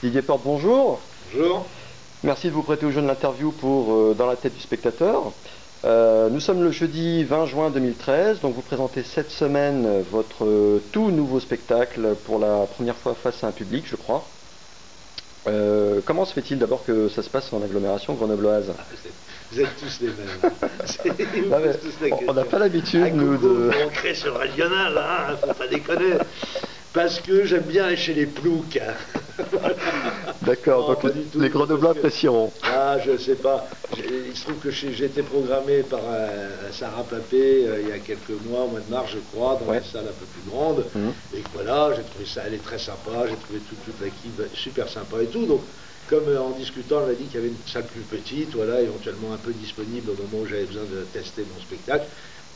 Didier Porte, bonjour. Bonjour. Merci de vous prêter au jeu de l'interview pour Dans la tête du spectateur. Nous sommes le jeudi 20 juin 2013, donc vous présentez cette semaine votre tout nouveau spectacle pour la première fois face à un public, je crois. Comment se fait-il d'abord que ça se passe en agglomération grenobloise? Vous êtes tous les mêmes. Non, mais on n'a pas l'habitude, nous, de... Faut ancrer sur le régional, hein, faut pas déconner. Parce que j'aime bien aller chez les ploucs. D'accord, Non, donc pas du tout, les Grenoblois parce que- apprécieront. Ah, je sais pas. Il se trouve que j'ai été programmé par Sarah Papé il y a quelques mois, au mois de mars, je crois, dans Ouais. une salle un peu plus grande. Mhm. Et que voilà, j'ai trouvé ça, elle est très sympa, j'ai trouvé toute l'équipe super sympa et tout. Donc, comme en discutant, elle m'a dit qu'il y avait une salle plus petite, voilà, éventuellement un peu disponible au moment où j'avais besoin de tester mon spectacle.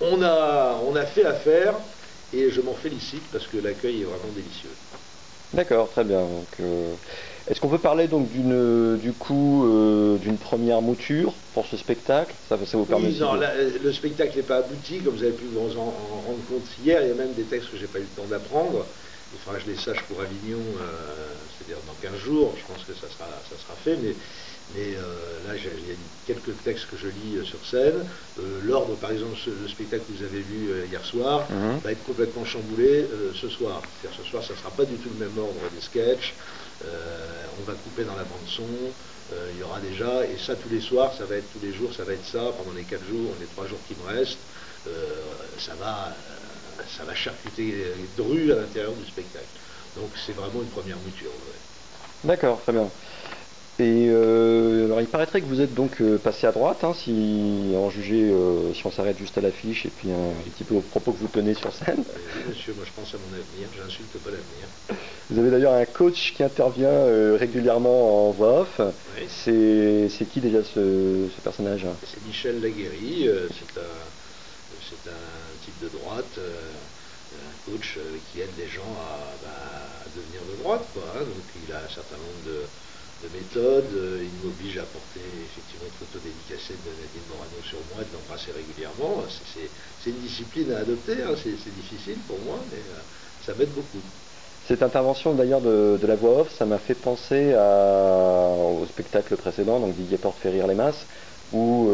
On a fait affaire et je m'en félicite parce que l'accueil est vraiment délicieux. D'accord, très bien. Donc, est-ce qu'on peut parler donc d'une première mouture pour ce spectacle? Ça vous permet Oui, aussi non, de... le spectacle n'est pas abouti, comme vous avez pu vous en rendre compte hier. Il y a même des textes que j'ai pas eu le temps d'apprendre. Il faudra que je les sache pour Avignon, c'est-à-dire dans 15 jours. Je pense que ça sera fait. Mais là, il y a quelques textes que je lis sur scène. L'ordre, par exemple, le spectacle que vous avez vu hier soir, Mhm. va être complètement chamboulé ce soir. C'est-à-dire ce soir, ça ne sera pas du tout le même ordre des sketchs. On va couper dans la bande son. Il y aura déjà, et ça tous les soirs, ça va être tous les jours, ça va être ça pendant les 4 jours, les 3 jours qui me restent. Euh, ça va charcuter dru à l'intérieur du spectacle. Donc c'est vraiment une première mouture. Ouais. D'accord, très bien. Et alors il paraîtrait que vous êtes donc passé à droite, hein, si en juger, si on s'arrête juste à l'affiche et puis un petit peu aux propos que vous tenez sur scène. Oui, monsieur, moi je pense à mon avenir, j'insulte pas l'avenir. Vous avez d'ailleurs un coach qui intervient régulièrement en voix off. Oui. C'est qui déjà ce personnage? C'est Michel Laguéry, c'est un type de droite, un coach qui aide les gens à devenir de droite, quoi, hein. Donc il a un certain nombre de méthodes, il m'oblige à porter effectivement une photo dédicacée de Nadine Morano sur moi et de l'embrasser régulièrement. C'est une discipline à adopter, hein. C'est difficile pour moi, mais ça m'aide beaucoup. Cette intervention d'ailleurs de la voix off, ça m'a fait penser au spectacle précédent, donc Didier Porte fait rire les masses, où,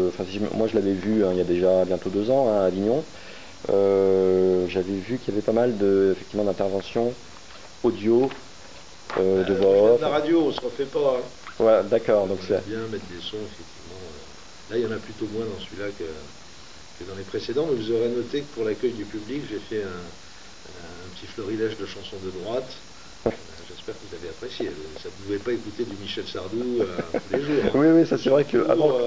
enfin, moi je l'avais vu hein, il y a déjà bientôt 2 ans hein, à Avignon. J'avais vu qu'il y avait pas mal effectivement d'interventions audio, de Je viens voix de off. la radio, on se refait pas, hein. Ouais, d'accord, donc On c'est... aime bien mettre des sons, effectivement. Là, il y en a plutôt moins dans celui-là que dans les précédents, mais vous aurez noté que pour l'accueil du public, j'ai fait un petit florilège de chansons de droite. J'espère que vous avez apprécié. Ça ne pouvait pas écouter du Michel Sardou tous les jours, hein. Oui, oui, ça c'est vrai que avant,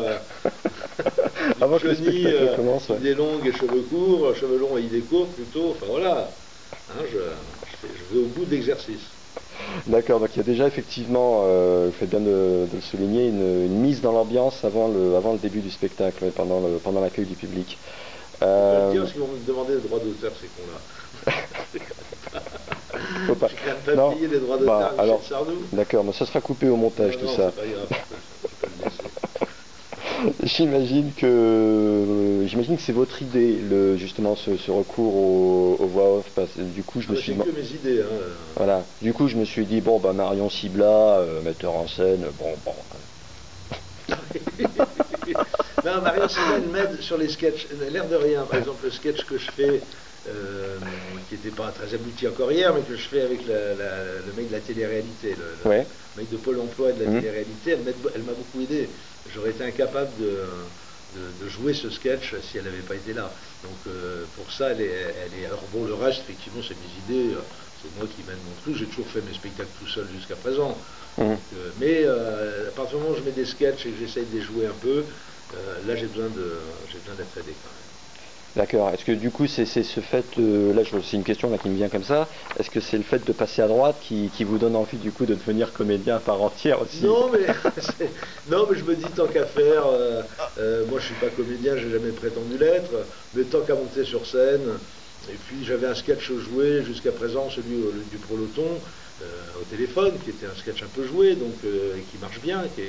avant que le Johnny, spectacle commence, ouais. idées longues et cheveux courts, cheveux longs et idées courtes plutôt. Enfin voilà, hein, je vais au bout de l'exercice. D'accord, donc il y a déjà effectivement, vous faites bien de le souligner, une mise dans l'ambiance avant le début du spectacle, ouais, pendant l'accueil du public. Je vais le dire parce qu'ils vont me demander le droit d'auteur, ces cons-là. Faut pas. Je ne vais pas Non, payer les droits bah, d'auteur à Michel alors, Sardou. d'accord, mais ça sera coupé au montage Non, tout non, ça. c'est pas grave, je peux le laisser. J'imagine que c'est votre idée, justement ce recours aux voix off, parce que du coup je Ah me bah, suis c'est que mes idées, hein. voilà, du coup je me suis dit bon bah Marion Cibla, metteur en scène, bon. Non, Marion Simon m'aide sur les sketchs. L'air de rien, par exemple, le sketch que je fais, qui n'était pas très abouti encore hier, mais que je fais avec le mec de la télé-réalité, Ouais. le mec de Pôle emploi et de la Mhm. télé-réalité, elle m'a beaucoup aidé. J'aurais été incapable de jouer ce sketch si elle n'avait pas été là. Donc pour ça, elle est. Alors bon, le reste, effectivement, c'est mes idées. C'est moi qui mène mon truc. J'ai toujours fait mes spectacles tout seul jusqu'à présent. Mhm. Mais à partir du moment où je mets des sketchs et que j'essaye de les jouer un peu, là j'ai besoin d'être aidé quand même. D'accord. Est-ce que du coup c'est ce fait, c'est une question là qui me vient comme ça, est-ce que c'est le fait de passer à droite qui vous donne envie du coup de devenir comédien à part entière aussi? Non mais, non, mais je me dis tant qu'à faire, moi je suis pas comédien, j'ai jamais prétendu l'être, mais tant qu'à monter sur scène, et puis j'avais un sketch joué jusqu'à présent, celui du Proloton, au téléphone, qui était un sketch un peu joué, donc et qui marche bien, qui est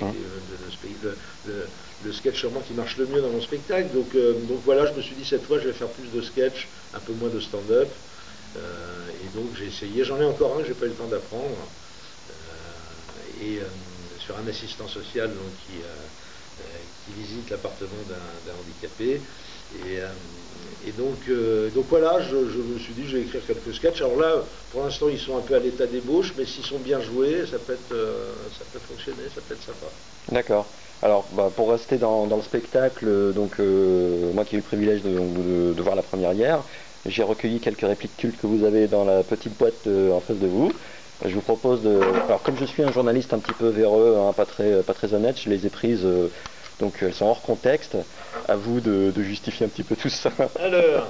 le sketch sûrement qui marche le mieux dans mon spectacle. Donc voilà, je me suis dit cette fois je vais faire plus de sketch, un peu moins de stand-up. Et donc j'ai essayé, j'en ai encore un que j'ai pas eu le temps d'apprendre. et sur un assistant social donc, qui visite l'appartement d'un handicapé. Et donc voilà, je me suis dit je vais écrire quelques sketchs. Alors là, pour l'instant, ils sont un peu à l'état d'ébauche, mais s'ils sont bien joués, ça peut fonctionner, ça peut être sympa. D'accord. Alors, pour rester dans le spectacle, donc moi qui ai eu le privilège de voir la première hier, j'ai recueilli quelques répliques cultes que vous avez dans la petite boîte en face de vous. Je vous propose de... Alors, comme je suis un journaliste un petit peu véreux, hein, pas très honnête, je les ai prises, donc elles sont hors contexte. À vous de justifier un petit peu tout ça. Alors,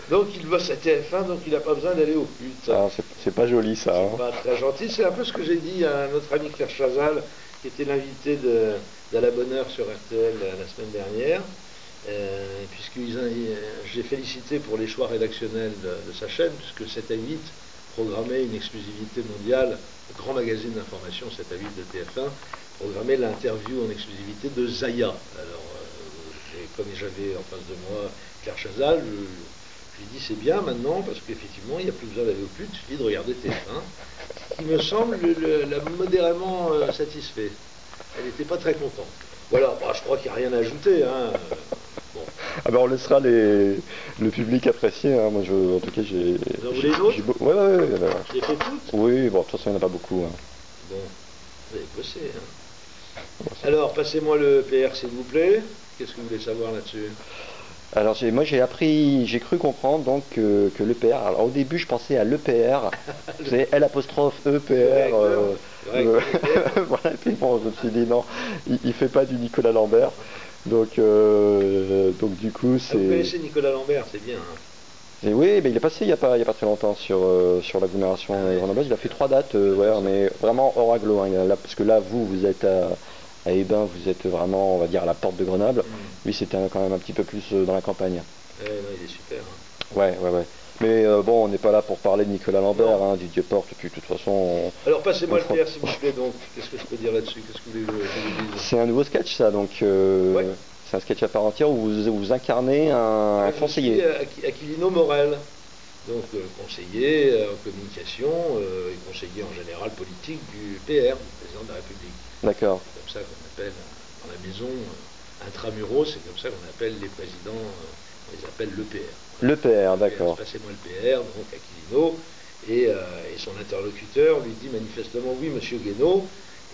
donc il bosse à TF1, donc il n'a pas besoin d'aller au culte. Ah, c'est pas joli ça. C'est pas très gentil. C'est un peu ce que j'ai dit à notre ami Claire Chazal, qui était l'invité d'À la bonne heure sur RTL la semaine dernière, j'ai félicité pour les choix rédactionnels de sa chaîne, puisque 7 à 8 programmait une exclusivité mondiale, le grand magazine d'information 7 à 8 de TF1, programmait l'interview en exclusivité de Zaya. Alors, comme j'avais en face de moi Claire Chazal, je lui ai dit c'est bien maintenant, parce qu'effectivement, il n'y a plus besoin d'aller au pute, il suffit de regarder TF1, qui me semble l'a modérément satisfait. Elle n'était pas très contente. Voilà, je crois qu'il n'y a rien à ajouter. Hein. Bon. Ah on laissera le public apprécier. Hein. Moi, en tout cas, j'ai... Vous en voulez une autre? Ouais. Je les fais toutes? Oui, bon, de toute façon, il n'y en a pas beaucoup. Hein. Bon, vous avez bossé. Hein. Alors, passez-moi le PR, s'il vous plaît. Qu'est-ce que vous voulez savoir là-dessus? Alors j'ai cru comprendre donc que l'EPR, alors au début je pensais à l'EPR, c'est L''EPR, voilà, et puis bon je me suis dit non, il fait pas du Nicolas Lambert, donc du coup c'est... Vous connaissez Nicolas Lambert, c'est bien. Hein. Et oui, mais il est passé il y a pas très longtemps sur l'agglomération grenobloise, il a fait 3 dates, mais vraiment hors agglo, hein, parce que là vous êtes à Hébin, vous êtes vraiment, on va dire, à la porte de Grenoble. Lui, c'était quand même un petit peu plus dans la campagne. Non, il est super. Hein. Ouais. Mais bon, on n'est pas là pour parler de Nicolas Lambert, hein, Didier Porte, et puis de toute façon... Alors, passez-moi le PR, s'il vous plaît, donc. Qu'est-ce que je peux dire là-dessus? Qu'est-ce que vous voulez que je dise? C'est un nouveau sketch, ça, donc... Ouais. C'est un sketch à part entière où vous incarnez un conseiller. Aquilino Morel. Donc, conseiller en communication et conseiller en général politique du PR, du président de la République. D'accord. C'est comme ça qu'on appelle dans la maison intramuros, c'est comme ça qu'on appelle les présidents, on les appelle l'EPR. L'EPR, d'accord. Passez-moi le PR, donc Aquilino, et son interlocuteur lui dit manifestement oui, monsieur Guénaud,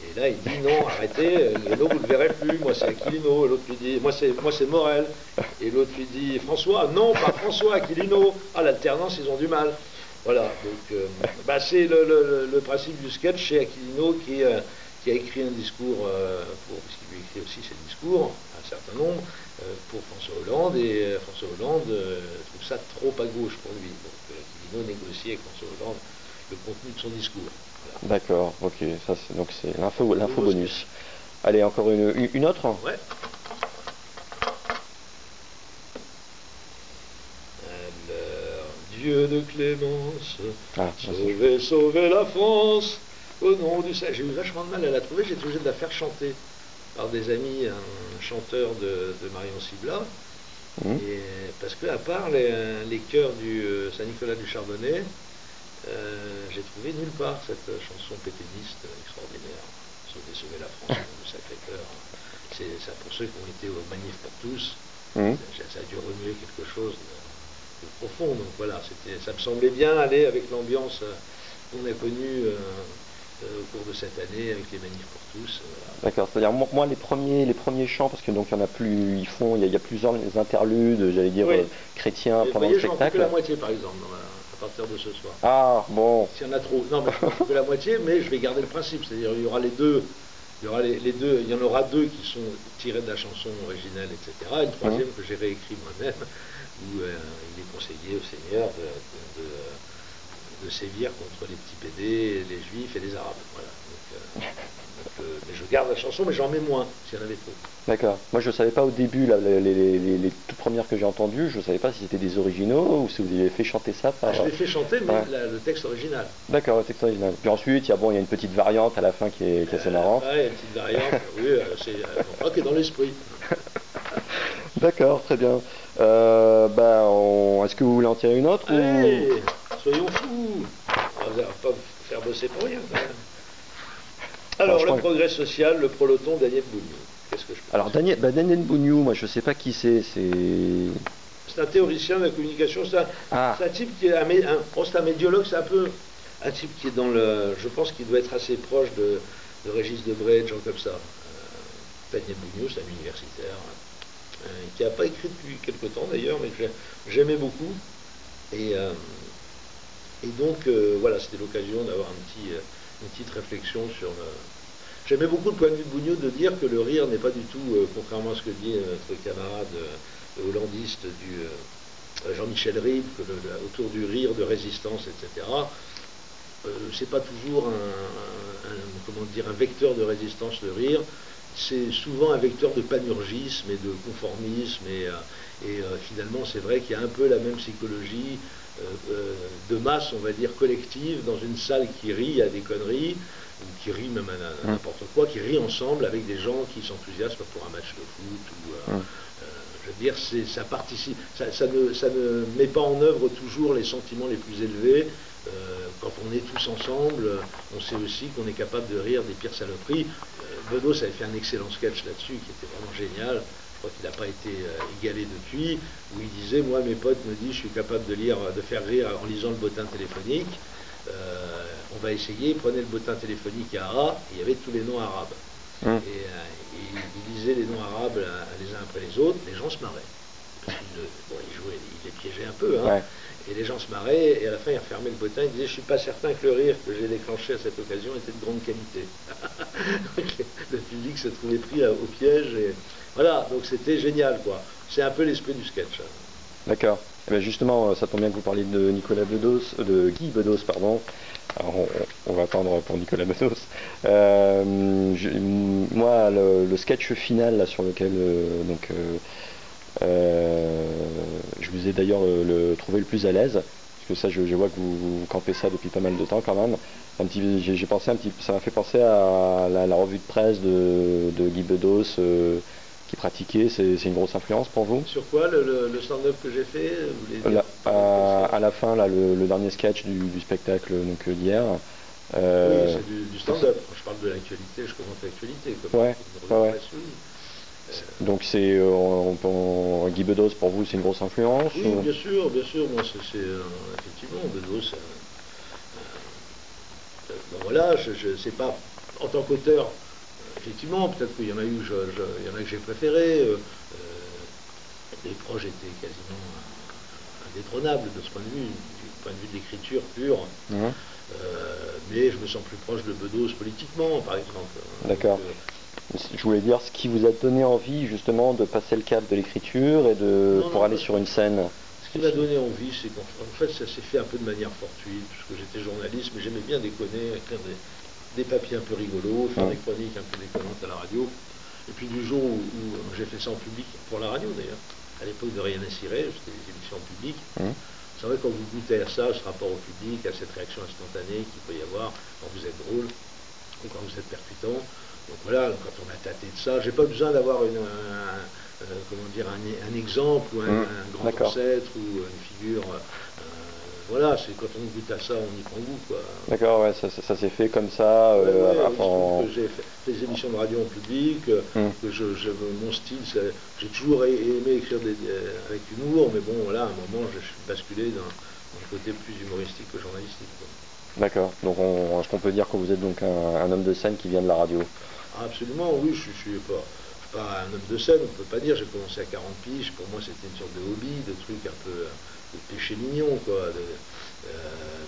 et là il dit non, arrêtez, Guénaud vous ne le verrez plus, moi c'est Aquilino, l'autre lui dit moi c'est Morel, et l'autre lui dit François, non pas François, Aquilino, l'alternance ils ont du mal. Voilà, donc c'est le principe du sketch chez Aquilino qui a écrit un discours, puisqu'il lui écrit aussi ses discours, un certain nombre, pour François Hollande, et François Hollande trouve ça trop à gauche pour lui. Donc Aquilino négocie avec François Hollande le contenu de son discours. Voilà. D'accord, ok, ça c'est l'info bonus. Allez, encore une autre? Ouais. Alors, Dieu de clémence, sauvez la France. Au nom du... J'ai eu vachement de mal à la trouver, j'ai été obligé de la faire chanter par des amis, un chanteur de Marion Cibla, et parce que à part les chœurs du Saint-Nicolas du Chardonnay, j'ai trouvé nulle part cette chanson pétainiste extraordinaire, Sauver la France, au nom du Sacré-Cœur. C'est ça pour ceux qui ont été au Manif pour tous, ça a dû remuer quelque chose de profond, donc voilà, ça me semblait bien aller avec l'ambiance qu'on a connue au cours de cette année avec les manifs pour tous. Voilà. D'accord, c'est-à-dire moi les premiers chants, parce que donc il y en a plus, il y a plusieurs interludes, j'allais dire chrétiens pendant le spectacle. J'en coupe la moitié par exemple à partir de ce soir. Ah bon. S'il y en a trop, non mais je vais couper la moitié, mais je vais garder le principe, c'est-à-dire il y aura les deux, il y en aura 2 qui sont tirés de la chanson originelle, etc. Et une troisième que j'ai réécrit moi-même, où il est conseillé au Seigneur de sévir contre les petits PD, les juifs et les arabes. Voilà. Mais je garde la chanson, mais j'en mets moins, s'il y en avait trop. D'accord. Moi je ne savais pas au début, là, les toutes premières que j'ai entendues, je ne savais pas si c'était des originaux ou si vous avez fait chanter ça par... Je l'ai fait chanter, mais le texte original. D'accord, le texte original. Puis ensuite, il y a une petite variante à la fin qui est assez marrante. Oui, une petite variante, oui, qui est dans l'esprit. D'accord, très bien. Est-ce que vous voulez en tirer une autre? Allez, soyons fous. On va pas faire faire bosser pour rien. Quand même. Alors, le progrès social, le proloton, Daniel Bougnou. Qu'est-ce que je peux Alors, dire Daniel Bougnou, moi, je sais pas qui c'est. C'est un théoricien de la communication. C'est un type qui est c'est un médiologue. C'est un peu un type qui est dans le. Je pense qu'il doit être assez proche de Régis Debray, de gens comme ça. Daniel Bougnou, c'est un universitaire qui n'a pas écrit depuis quelque temps d'ailleurs, mais que j'aimais beaucoup. Et donc, voilà, c'était l'occasion d'avoir une petite réflexion sur le. J'aimais beaucoup le point de vue de Bougnou de dire que le rire n'est pas du tout, contrairement à ce que dit notre camarade hollandiste Jean-Michel Ribes, que autour du rire de résistance, etc. C'est pas toujours un vecteur de résistance, le rire. C'est souvent un vecteur de panurgisme et de conformisme. Et finalement, c'est vrai qu'il y a un peu la même psychologie de masse, on va dire, collective, dans une salle qui rit à des conneries, ou qui rit même à n'importe quoi, qui rit ensemble avec des gens qui s'enthousiasment pour un match de foot. Je veux dire, ça participe, ça ne met pas en œuvre toujours les sentiments les plus élevés. Quand on est tous ensemble, on sait aussi qu'on est capable de rire des pires saloperies. Bedos avait fait un excellent sketch là-dessus qui était vraiment génial. Je crois qu'il n'a pas été égalé depuis, où il disait, moi mes potes me disent je suis capable de faire rire en lisant le bottin téléphonique. On va essayer. Il prenait le bottin téléphonique à A, et il y avait tous les noms arabes. Et il lisait les noms arabes les uns après les autres, les gens se marraient. Parce il les piégeait un peu, hein. Ouais. Et les gens se marraient, et à la fin il refermait le bottin, il disait je suis pas certain que le rire que j'ai déclenché à cette occasion était de grande qualité. Le public se trouvait pris au piège, et voilà, donc c'était génial, quoi. C'est un peu l'esprit du sketch. Hein. D'accord. Eh bien justement, ça tombe bien que vous parliez de Guy Bedos, pardon. Alors, on va attendre pour Nicolas Bedos. Moi, le sketch final là, sur lequel je vous ai d'ailleurs trouvé le plus à l'aise, parce que ça, je vois que vous campez ça depuis pas mal de temps quand même. J'ai pensé ça m'a fait penser à la revue de presse de Guy Bedos qui pratiquait. C'est une grosse influence pour vous? Sur quoi le stand-up que j'ai fait à la fin, là, le dernier sketch du spectacle d'hier. Oui, c'est du stand-up. Quand je parle de l'actualité, je commente l'actualité. Ouais. Donc c'est Guy Bedos pour vous, c'est une grosse influence? Oui, bien sûr. Moi, c'est effectivement Bedos. Bon, voilà, je sais pas en tant qu'auteur. Effectivement, peut-être qu'il y en a il y en a que j'ai préféré. Les proches étaient quasiment indétrônables de ce point de vue, du point de vue de l'écriture pure. Mais je me sens plus proche de Bedos politiquement, par exemple. D'accord. Je voulais dire ce qui vous a donné envie justement de passer le cap de l'écriture et pour aller sur une scène. Ce qui m'a donné envie, c'est qu'en fait ça s'est fait un peu de manière fortuite, puisque j'étais journaliste, mais j'aimais bien déconner, écrire des papiers un peu rigolos, faire des chroniques un peu déconnantes à la radio. Et puis du jour où j'ai fait ça en public, pour la radio d'ailleurs, à l'époque de Rien à cirer, c'était des émissions en public. C'est vrai, quand vous goûtez à ça, ce rapport au public, à cette réaction instantanée qu'il peut y avoir quand vous êtes drôle ou quand vous êtes percutant. Donc voilà, quand on a tâté de ça, j'ai pas besoin d'avoir un exemple ou un grand ancêtre ou une figure. Voilà, c'est quand on goûte à ça, on y prend goût, quoi. D'accord, ouais, ça s'est fait comme ça. J'ai fait des émissions de radio en public, mon style, j'ai toujours aimé écrire avec humour, mais bon, voilà, à un moment, je suis basculé dans un côté plus humoristique que journalistique, quoi. D'accord, donc est-ce qu'on peut dire que vous êtes donc un homme de scène qui vient de la radio? Absolument, oui, je suis pas un homme de scène, on ne peut pas dire. J'ai commencé à 40 piges, pour moi c'était une sorte de hobby, de truc un peu de péché mignon, quoi.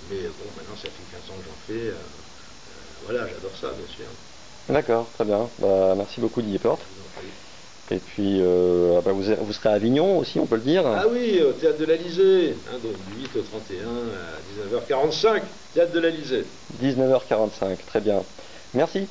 Mais bon, maintenant ça fait 15 ans que j'en fais. Voilà, j'adore ça, bien sûr. D'accord, très bien. Bah, merci beaucoup, Didier Porte. Et puis, vous serez à Avignon aussi, on peut le dire. Ah oui, au Théâtre de l'Alizé, hein, donc du 8 au 31 à 19h45, Théâtre de l'Alizé. 19h45, très bien. Merci.